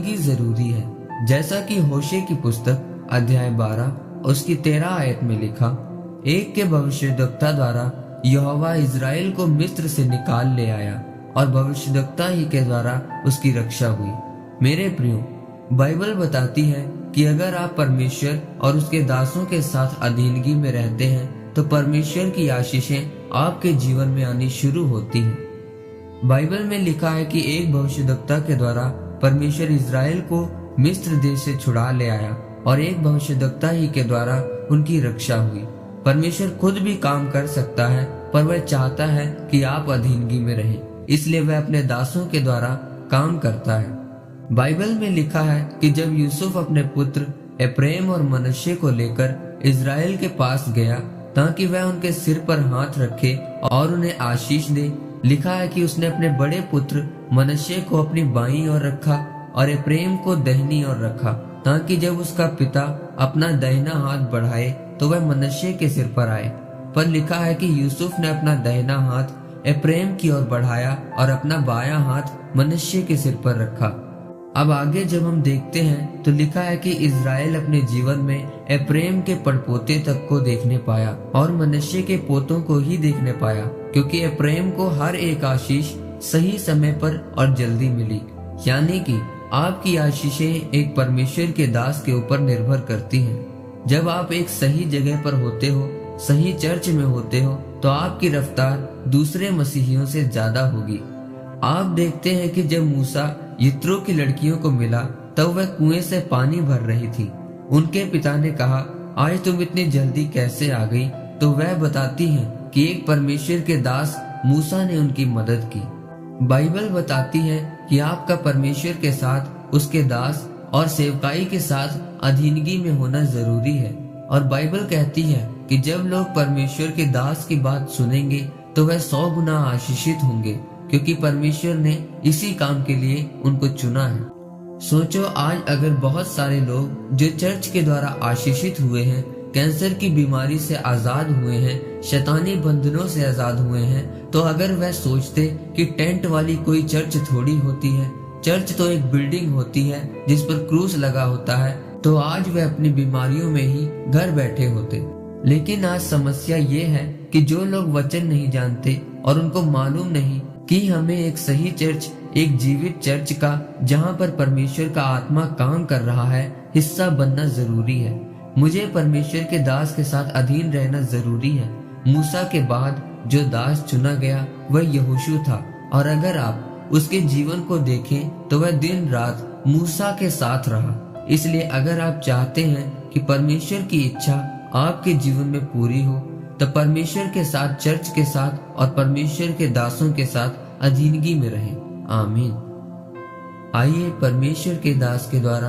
की जरूरी है। जैसा कि होशे की पुस्तक अध्याय 12 उसकी 13 आयत में लिखा, एक के भविष्यद्वक्ता द्वारा यहोवा इज़राइल को मिस्र से निकाल ले आया और भविष्यद्वक्ता ही के द्वारा उसकी रक्षा हुई। मेरे प्रियो, बाइबल बताती है कि अगर आप परमेश्वर और उसके दासों के साथ अधीनगी में रहते हैं तो परमेश्वर की आशीषें आपके जीवन में आनी शुरू होती हैं। बाइबल में लिखा है कि एक भविष्यद्वक्ता के द्वारा परमेश्वर इज़राइल को मिस्र देश से छुड़ा ले आया और एक भविष्यद्वक्ता ही के द्वारा उनकी रक्षा हुई। परमेश्वर खुद भी काम कर सकता है, पर वह चाहता है कि आप अधीनगी में रहें, इसलिए वह अपने दासों के द्वारा काम करता है। बाइबल में लिखा है कि जब यूसुफ अपने पुत्र एप्रैम और मनश्शे को लेकर इज़राइल के पास गया ताकि वह उनके सिर पर हाथ रखे और उन्हें आशीष दे, लिखा है कि उसने अपने बड़े पुत्र मनश्शे को अपनी बाईं ओर रखा और एप्रैम को दाहिनी ओर रखा, ताकि जब उसका पिता अपना दाहिना हाथ बढ़ाए तो वह मनश्शे के सिर पर आए। पर लिखा है कि यूसुफ ने अपना दाहिना हाथ एप्रैम की ओर बढ़ाया और अपना बायां हाथ मनश्शे के सिर पर रखा। अब आगे जब हम देखते हैं तो लिखा है कि इज़राइल अपने जीवन में एप्रैम के पड़पोते तक को देखने पाया और मनश्शे के पोतों को ही देखने पाया, क्योंकि एप्रैम को हर एक आशीष सही समय पर और जल्दी मिली। यानी कि आपकी आशीषें एक परमेश्वर के दास के ऊपर निर्भर करती हैं। जब आप एक सही जगह पर होते हो, सही चर्च में होते हो, तो आपकी रफ्तार दूसरे मसीहियों से ज्यादा होगी। आप देखते हैं कि जब मूसा यित्रो की लड़कियों को मिला तब वह कुएं से पानी भर रही थी। उनके पिता ने कहा, आज तुम इतनी जल्दी कैसे आ गई? तो वह बताती हैं कि एक परमेश्वर के दास मूसा ने उनकी मदद की। बाइबल बताती है कि आपका परमेश्वर के साथ उसके दास और सेवकाई के साथ अधीनगी में होना जरूरी है। और बाइबल कहती है कि जब लोग परमेश्वर के दास की बात सुनेंगे तो वह 100 गुना आशीषित होंगे, क्योंकि परमेश्वर ने इसी काम के लिए उनको चुना है। सोचो, आज अगर बहुत सारे लोग जो चर्च के द्वारा आशीषित हुए हैं, कैंसर की बीमारी से आजाद हुए हैं, शैतानी बंधनों से आजाद हुए हैं, तो अगर वह सोचते कि टेंट वाली कोई चर्च थोड़ी होती है, चर्च तो एक बिल्डिंग होती है जिस पर क्रूस लगा होता है, तो आज वह अपनी बीमारियों में ही घर बैठे होते। लेकिन आज समस्या ये है कि जो लोग वचन नहीं जानते और उनको मालूम नहीं कि हमें एक सही चर्च, एक जीवित चर्च का, जहां पर परमेश्वर का आत्मा काम कर रहा है, हिस्सा बनना जरूरी है। मुझे परमेश्वर के दास के साथ अधीन रहना जरूरी है। मूसा के बाद जो दास चुना गया वह यहोशू था, और अगर आप उसके जीवन को देखें तो वह दिन रात मूसा के साथ रहा। इसलिए अगर आप चाहते हैं कि परमेश्वर की इच्छा आपके जीवन में पूरी हो, तो परमेश्वर के साथ, चर्च के साथ और परमेश्वर के दासों के साथ अधीनगी में रहें। आमीन। आइए परमेश्वर के दास के द्वारा